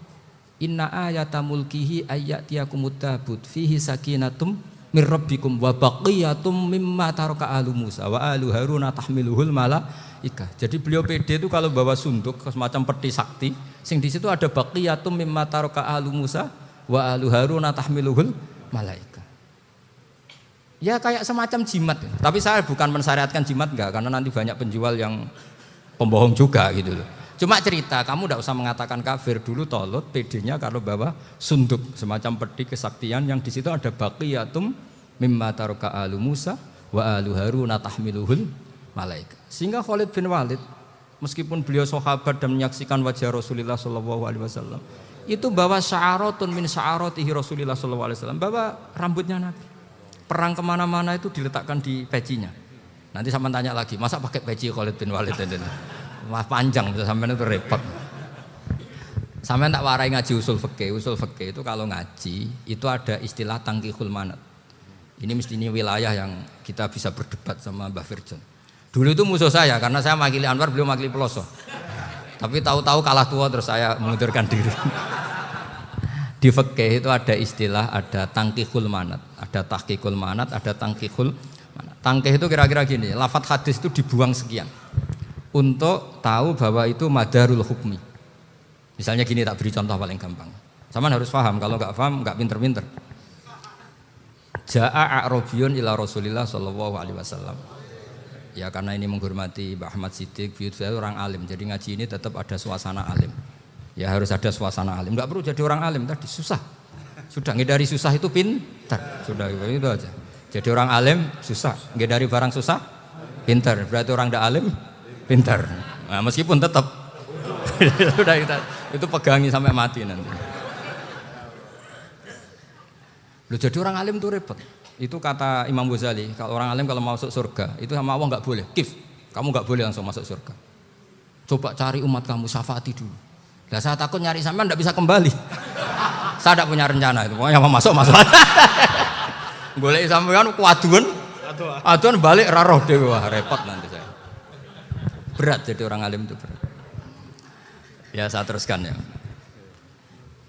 B: Inna ayata mulkihi ayyatiyakumut tabut fihi sakinatum mir rabbikum wa baqiyatum mimma taraka alu Musa wa alu Haruna tahmiluhul malaikah. Jadi beliau PD itu kalau bawa sunduk semacam peti sakti, sing di situ ada baqiyatum mimma taraka alu Musa wa alu Haruna tahmiluhul malaikah. Ya kayak semacam jimat. Tapi saya bukan mensyariatkan jimat enggak, karena nanti banyak penjual yang pembohong juga gitu loh. Cuma cerita, kamu tidak usah mengatakan kafir. Dulu Tolut PD-nya kalau bawa sunduk semacam peti kesaktian yang di situ ada baqiyatum mimma taraka alu Musa wa alu Haruna tahmiluhul malaika. Sehingga Khalid bin Walid meskipun beliau sahabat dan menyaksikan wajah Rasulullah SAW, itu bawa sya'aratun min sya'aratihi Rasulullah SAW, bawa rambutnya Nabi. Perang kemana-mana itu diletakkan di pecinya. Nanti sama tanya lagi, masa pakai peci Khalid bin Walid ini? Wah panjang itu sampean itu repot. Sampean tak warai ngaji usul fikih. Usul fikih itu kalau ngaji itu ada istilah tangkihul manat. Ini mesti ini wilayah yang kita bisa berdebat sama Mbah Firjon. Dulu itu musuh saya karena saya makili Anwar, beliau makili Peloso. Tapi tahu-tahu kalah tua terus saya mengundurkan diri. Di fikih itu ada istilah, ada tangkihul manat, ada tahqiqul manat, ada tangkihul manat. Tangkih itu kira-kira gini, lafadz hadis itu dibuang sekian. Untuk tahu bahwa itu madarul hukmi. Misalnya gini, tak beri contoh paling gampang. Sama harus paham, kalau nggak paham nggak pinter-pinter. Ja'a a'rabiyun ila Rasulillah sallallahu alaihi wasallam. Ya karena ini menghormati Mbah Ahmad Siddiq, beliau orang alim. Jadi ngaji ini tetap ada suasana alim. Ya harus ada suasana alim. Nggak perlu jadi orang alim tadi susah. Sudah ngedari susah itu pintar. Sudah itu aja. Jadi orang alim susah, ngedari barang susah pintar. Berarti orang tidak alim pintar. Nah, meskipun tetap sudah itu pegangi sampai mati nanti. Loh, jadi orang alim itu repot. Itu kata Imam Ghazali, kalau orang alim kalau mau masuk surga itu sama Allah nggak boleh. Kif, kamu nggak boleh langsung masuk surga. Coba cari umat kamu, syafaati dulu. Lah saya takut nyari sampean nggak bisa kembali. Saya tidak punya rencana itu. Pokoknya mau masuk. Boleh sampean kuaduan. Aduan balik raroh dewe, wah repot nanti saya. Berat jadi orang alim itu berat. Ya saya teruskan ya.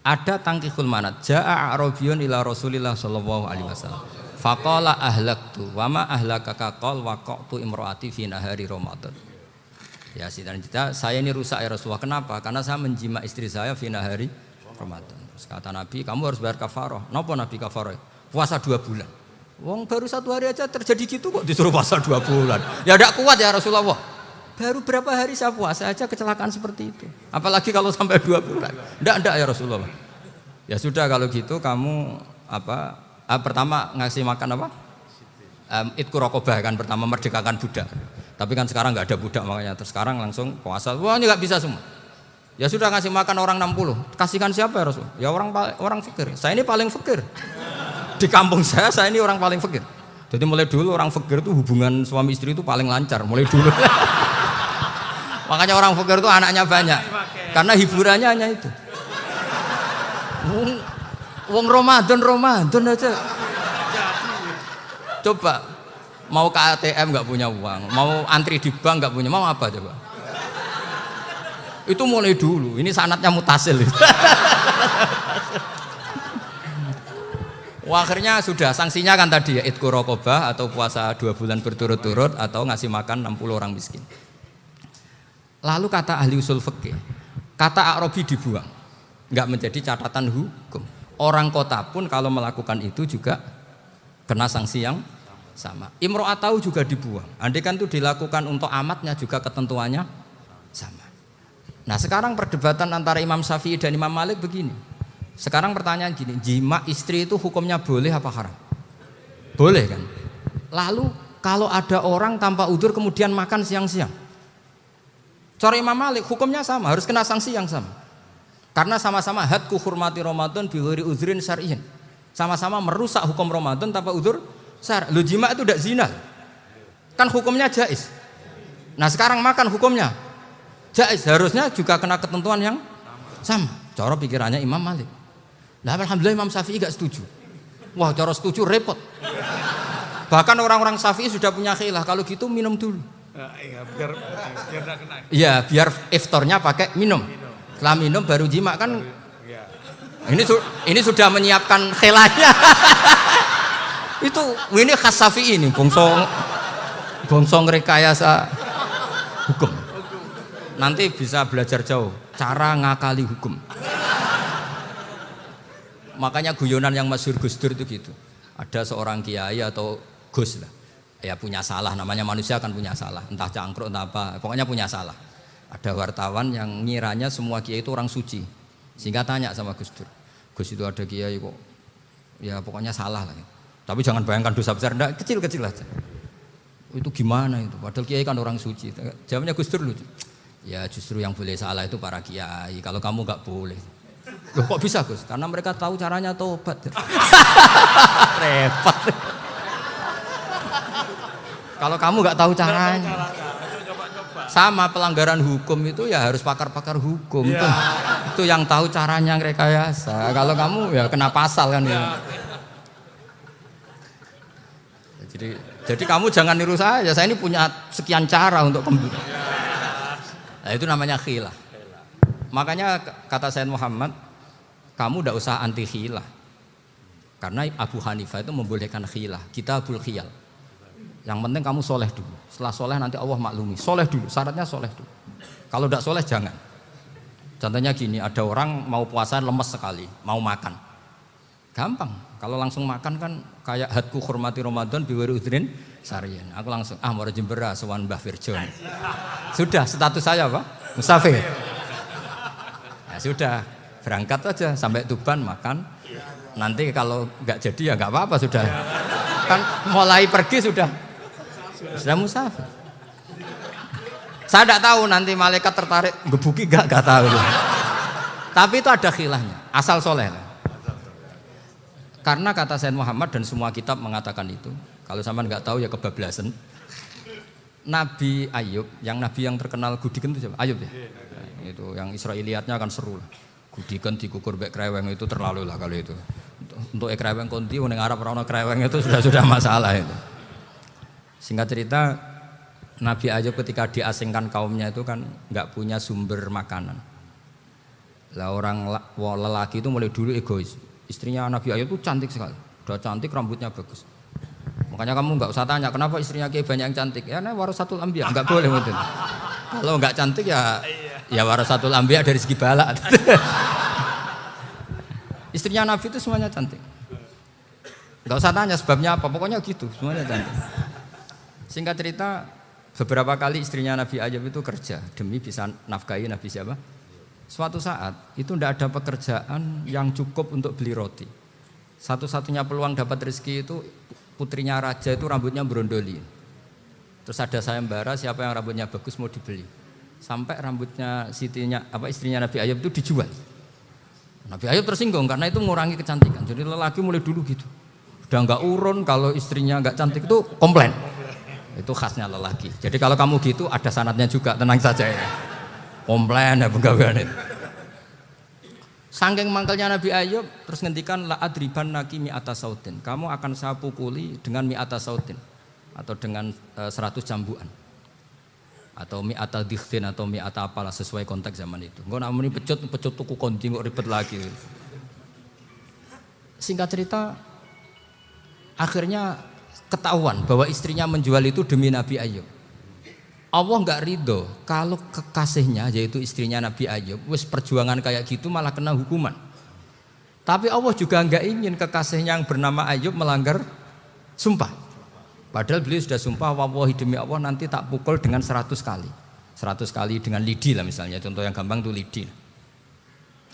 B: Ada tangkihul manat. Ja'a a'rabiyun ila Rasulillah sallallahu alaihi wasallam. Faqala ahlaktu wa ma ahlakaka qal waqa'tu imraati fi nahari Ramadan. Ya cita-cita saya ini rusak ya Rasulullah. Kenapa? Karena saya menjima istri saya fina hari Ramadan. Terus kata Nabi, kamu harus bayar kafarah. Napa Nabi kafarah? Puasa 2 bulan. Wong baru 1 hari aja terjadi gitu kok disuruh puasa 2 bulan. Ya tidak kuat ya Rasulullah. Baru berapa hari saya puasa aja kecelakaan seperti itu. Apalagi kalau sampai 2 bulan. Tidak ya Rasulullah. Ya sudah kalau gitu kamu pertama ngasih makan apa? Itku rokobah kan pertama merdekakan budak. Tapi kan sekarang nggak ada budak makanya terus sekarang langsung puasa. Wah ini nggak bisa semua. Ya sudah ngasih makan orang 60. Kasihkan siapa ya Rasul? Ya orang fakir. Saya ini paling fakir. Di kampung saya ini orang paling fakir. Jadi mulai dulu orang fakir itu hubungan suami istri itu paling lancar mulai dulu. Makanya orang fakir itu anaknya banyak. Karena hiburannya hanya itu. Wong Ramadan aja. Coba mau ke ATM nggak punya uang, mau antri di bank nggak punya, mau apa coba? Itu mulai dulu. Ini sanatnya mutasil. Wah, akhirnya sudah sanksinya kan tadi ya itqu raqabah atau puasa 2 bulan berturut-turut atau ngasih makan 60 orang miskin. Lalu kata ahli usul fikih, kata A'rabi dibuang, nggak menjadi catatan hukum. Orang kota pun kalau melakukan itu juga kena sanksi yang sama. Imro'atau juga dibuang. Andai kan itu dilakukan untuk amatnya juga ketentuannya sama. Nah sekarang perdebatan antara Imam Syafi'i dan Imam Malik begini. Sekarang pertanyaan gini, jima istri itu hukumnya boleh apa haram? Boleh kan? Lalu kalau ada orang tanpa udzur kemudian makan siang-siang, cara Imam Malik hukumnya sama, harus kena sanksi yang sama. Karena sama-sama hadku hurmati Ramadan bi ghairi udzrin syar'iyyin. Sama-sama merusak hukum Ramadan tanpa udzur syar'. Lu jima itu tidak zina. Kan hukumnya jaiz. Nah, sekarang makan hukumnya jaiz, harusnya juga kena ketentuan yang sama. Cara pikirannya Imam Malik. Nah, alhamdulillah Imam Syafi'i enggak setuju. Wah, cara setuju repot. Bahkan orang-orang Syafi'i sudah punya khilaf, kalau gitu minum dulu.
C: Biar enggak kena.
B: Iya, biar iftarnya pakai minum. Setelah minum baru jima kan. Ini sudah menyiapkan khilafnya. Ini khas Syafi'i ini, bongso rekayasa hukum. Nanti bisa belajar jauh cara ngakali hukum. Makanya guyonan yang masyhur Gus Dur itu gitu. Ada seorang kiai atau Gus lah, ya punya salah, namanya manusia kan punya salah, entah cangkruk entah apa, pokoknya punya salah. Ada wartawan yang ngiranya semua kiai itu orang suci, sehingga tanya sama Gus Dur, Gus itu ada kiai kok, ya pokoknya salah lah. Tapi jangan bayangkan dosa besar, enggak, kecil-kecil aja. Itu gimana itu? Padahal kiai kan orang suci. Jawabnya Gus Dur lucu. Ya justru yang boleh salah itu para kiai. Kalau kamu nggak boleh. Loh kok bisa Gus? Karena mereka tahu caranya tobat. Repot. Kalau kamu nggak tahu caranya. Sama pelanggaran hukum itu ya harus pakar-pakar hukum. Ya. Itu yang tahu caranya rekayasa. Kalau kamu ya kena pasal kan ya. Jadi kamu jangan niru saya ini punya sekian cara untuk kembali. Nah, itu namanya khilah. Makanya kata Sayyid Muhammad, kamu tidak usah anti khilah. Karena Abu Hanifah itu membolehkan khilah, kitabul khiyal. Yang penting kamu soleh dulu. Setelah soleh nanti Allah maklumi. Soleh dulu, syaratnya soleh dulu. Kalau tidak soleh jangan. Contohnya gini, ada orang mau puasa lemes sekali, mau makan. Gampang, kalau langsung makan kan kayak hadku hormati Ramadan biwari udrin sarian. Aku langsung mau jembera sowan Mbah Firjon. Sudah status saya apa? Musafir. Ya sudah, berangkat aja sampai Tuban makan. Nanti kalau nggak jadi ya nggak apa-apa sudah. Kan mulai pergi sudah musafir. Saya tidak tahu nanti malaikat tertarik gebuki nggak tahu. Tapi itu ada khilahnya, asal soleh. Karena kata Sayyid Muhammad dan semua kitab mengatakan itu. Kalau sama nggak tahu ya kebablasan. Nabi Ayub, yang nabi yang terkenal gudikan itu siapa? Ayub ya. Nah, itu yang Israiliyatnya akan seru lah. Gudikan dikukur bek kreweng itu terlalu lah kalau itu. Untuk kreweng konti ning Arab ora ono kreweng itu sudah masalah itu. Singkat cerita, Nabi Ayub ketika diasingkan kaumnya itu kan nggak punya sumber makanan. Lah orang lelaki itu mulai dulu egois. Istrinya Nabi Ayub itu cantik sekali, udah cantik, rambutnya bagus. Makanya kamu nggak usah tanya kenapa istrinya Kiai banyak yang cantik. Ya, nah warasatul anbiya, nggak boleh gitu. Kalau nggak cantik ya warasatul anbiya dari segi balak. Istrinya Nabi itu semuanya cantik. Nggak usah tanya sebabnya apa, pokoknya gitu, semuanya cantik. Singkat cerita, beberapa kali istrinya Nabi Ayub itu kerja demi bisa nafkahi Nabi siapa? Suatu saat itu tidak ada pekerjaan yang cukup untuk beli roti. Satu-satunya peluang dapat rezeki itu putrinya raja itu rambutnya berondoli. Terus ada sayembara siapa yang rambutnya bagus mau dibeli. Sampai rambutnya istrinya Nabi Ayub itu dijual. Nabi Ayub tersinggung karena itu mengurangi kecantikan. Jadi lelaki mulai dulu gitu. Udah nggak urun kalau istrinya nggak cantik itu komplain. Itu khasnya lelaki. Jadi kalau kamu gitu ada sanadnya juga, tenang saja ya. Komplain ya pegawaian itu. Saking mangkelnya Nabi Ayub terus ngendikan la adriban naki mi'ata sautin. Kamu akan saya pukuli dengan mi'ata sautin atau dengan 100 cambukan. Atau mi'ata dikhtin atau mi'ata apalah sesuai konteks zaman itu. Engko namanya pecut tuku konti kok ribet lagi. Singkat cerita akhirnya ketahuan bahwa istrinya menjual itu demi Nabi Ayub. Allah nggak ridho kalau kekasihnya yaitu istrinya Nabi Ayub wis perjuangan kayak gitu malah kena hukuman. Tapi Allah juga nggak ingin kekasihnya yang bernama Ayub melanggar sumpah. Padahal beliau sudah sumpah wallahi demi Allah nanti tak pukul dengan 100 kali. 100 kali dengan lidi lah misalnya, contoh yang gampang itu lidi.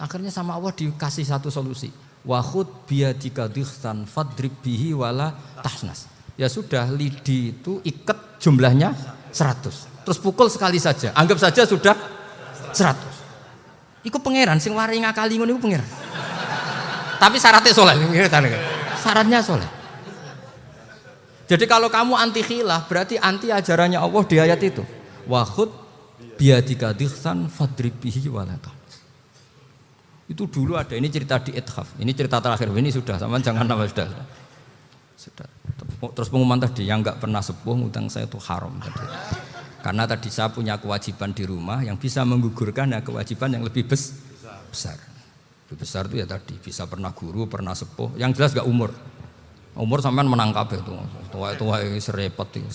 B: Akhirnya sama Allah dikasih satu solusi. Wa khud biyadika dikhtan fadrib bihi wala tahnas. Ya sudah, lidi itu ikat jumlahnya 100. Terus pukul sekali saja. Anggap saja sudah 100. Iku pangeran sing wari ngakali ngono iku pangeran. Tapi syaratnya soleh. Syaratnya soleh. Jadi kalau kamu anti khilaf berarti anti ajarannya Allah di ayat itu. Wa khud biyadika dikhtan fadrib bihi wala tahnas. Itu dulu ada, ini cerita di Ithaf. Ini cerita terakhir, ini sudah, sama jangan nama sudah. Terus pengumuman tadi, yang nggak pernah sepuh ngutang saya itu haram tadi. Karena tadi saya punya kewajiban di rumah yang bisa menggugurkan kewajiban yang lebih besar. Lebih besar itu ya tadi, bisa pernah guru, pernah sepuh. Yang jelas nggak umur. Umur sampean menangkap itu, tua serepot itu.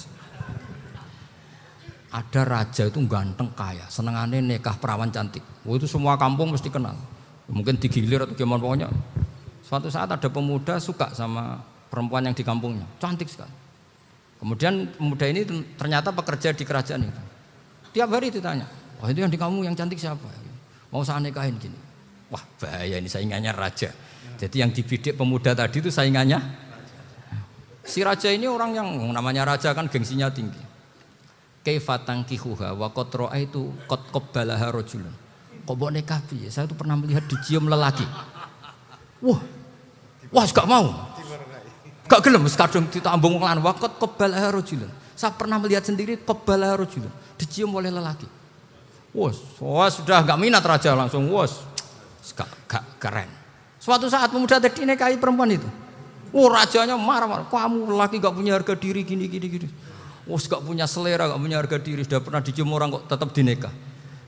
B: Ada raja itu ganteng kaya, senengannya nikah perawan cantik. Itu semua kampung mesti kenal. Mungkin digilir atau gimana pokoknya. Suatu saat ada pemuda suka sama perempuan yang di kampungnya, cantik sekali. Kemudian pemuda ini ternyata pekerja di kerajaan itu. Tiap hari ditanya, wah itu yang di kamu yang cantik siapa? Mau saya nikahin gini. Wah bahaya ini saingannya raja. Jadi yang dibidik pemuda tadi itu saingannya. Si raja ini orang yang namanya raja kan gengsinya tinggi. Kaifa tankihuha wa qad ra'aitu qad qabbalaha rajulun. Kok mbok nikah piye? Saya itu pernah melihat dicium lelaki. Wah, gak mau. Gak gelem wis kadung ditambung lan wa qad qabbalaha rajulun. Saya pernah melihat sendiri qabbalaha rajulun, dicium oleh lelaki. Wah, sudah gak minat raja langsung gak keren. Suatu saat pemuda tadi nikahi perempuan itu. Rajanya marah-marah. Kamu lelaki gak punya harga diri gini. Gak punya selera, gak punya harga diri. Sudah pernah dicium orang kok tetap dinikah.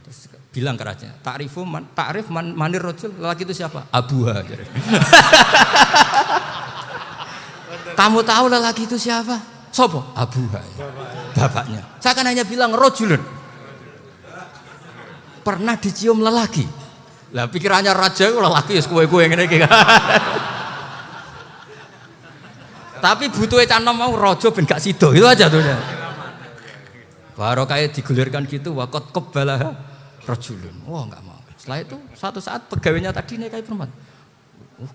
B: Terus bilang ke raja, ta'rif manir rajul, lelaki itu siapa? Abuha. Kamu tahu lelaki itu siapa? Sopo? Abuha. Bapaknya. Saya kan hanya bilang rajulun. Pernah dicium lelaki. Lah pikirannya raja lelaki kue-kue ngene iki. Tapi butuh canom mau rojo ben gak sido, itu aja tuh. Baru kayak digulirkan gitu, wakot kebalah rojulun. Wah nggak mau. Setelah itu suatu saat pegawainya tadi nikahi perempuan.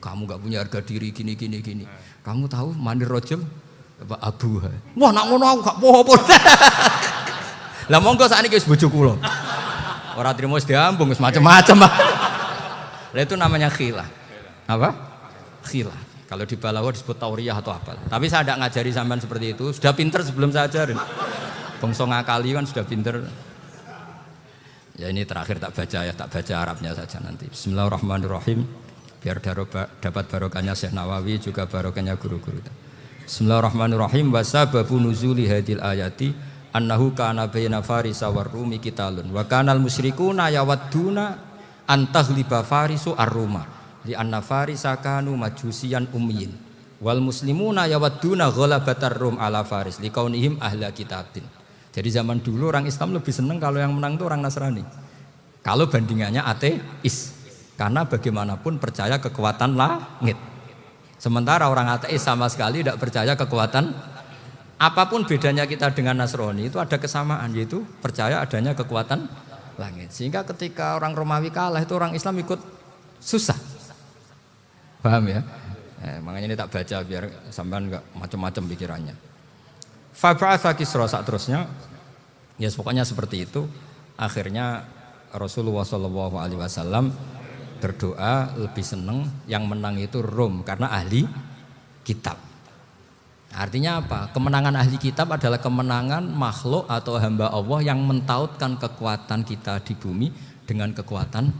B: Kamu nggak punya harga diri gini. Kamu tahu mandir rojul? Abu. Wah nak ngono aku gak poho-poho. Lah monggo sakniki wis bojo kula. Ora trimo wis diambung wis macam-macam. Lah itu namanya khilah. Apa? Khilah. Kalau di Balawa disebut tauriyah atau apa. Tapi saya tidak ngajari sampean seperti itu. Sudah pinter sebelum saya ajarin. Bangsa ngakali kan sudah pinter. Ya ini terakhir tak baca Arabnya saja nanti. Bismillahirrahmanirrahim. Biar dapat barokahnya Syekh Nawawi juga barokahnya guru-guru. Bismillahirrahmanirrahim. Wasababu nuzuli hadil ayati annahu kana baina farisa war rumi qitalun wa kanal musyrikuna yawadduna antaghliba farisu ar-ruma. Li anna farisa kanu majusiyan ummiyin wal muslimuna yawadduna ghalabatar rum ala faris liqaunihim ahla kitabin. Jadi zaman dulu orang Islam lebih senang kalau yang menang itu orang Nasrani. Kalau bandingannya ateis. Karena bagaimanapun percaya kekuatan langit. Sementara orang ateis sama sekali tidak percaya kekuatan. Apapun bedanya kita dengan Nasrani itu ada kesamaan, yaitu percaya adanya kekuatan langit. Sehingga ketika orang Romawi kalah itu orang Islam ikut susah. Paham ya? Makanya ini tak baca biar sampean enggak macam-macam pikirannya. Fab'atha Kisra saat terusnya, ya pokoknya seperti itu. Akhirnya Rasulullah SAW berdoa lebih senang yang menang itu Rom karena ahli kitab. Artinya apa? Kemenangan ahli kitab adalah kemenangan makhluk atau hamba Allah yang mentautkan kekuatan kita di bumi dengan kekuatan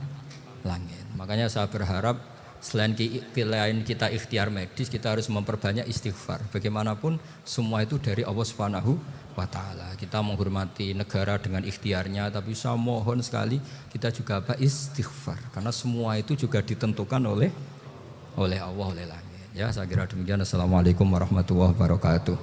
B: langit. Makanya saya berharap selain pilihan kita ikhtiar medis, kita harus memperbanyak istighfar. Bagaimanapun semua itu dari Allah Subhanahu wa ta'ala. Kita menghormati negara dengan ikhtiarnya, tapi saya mohon sekali kita juga istighfar. Karena semua itu juga ditentukan oleh Allah, oleh langit. Ya, saya kira demikian. Assalamualaikum warahmatullahi wabarakatuh.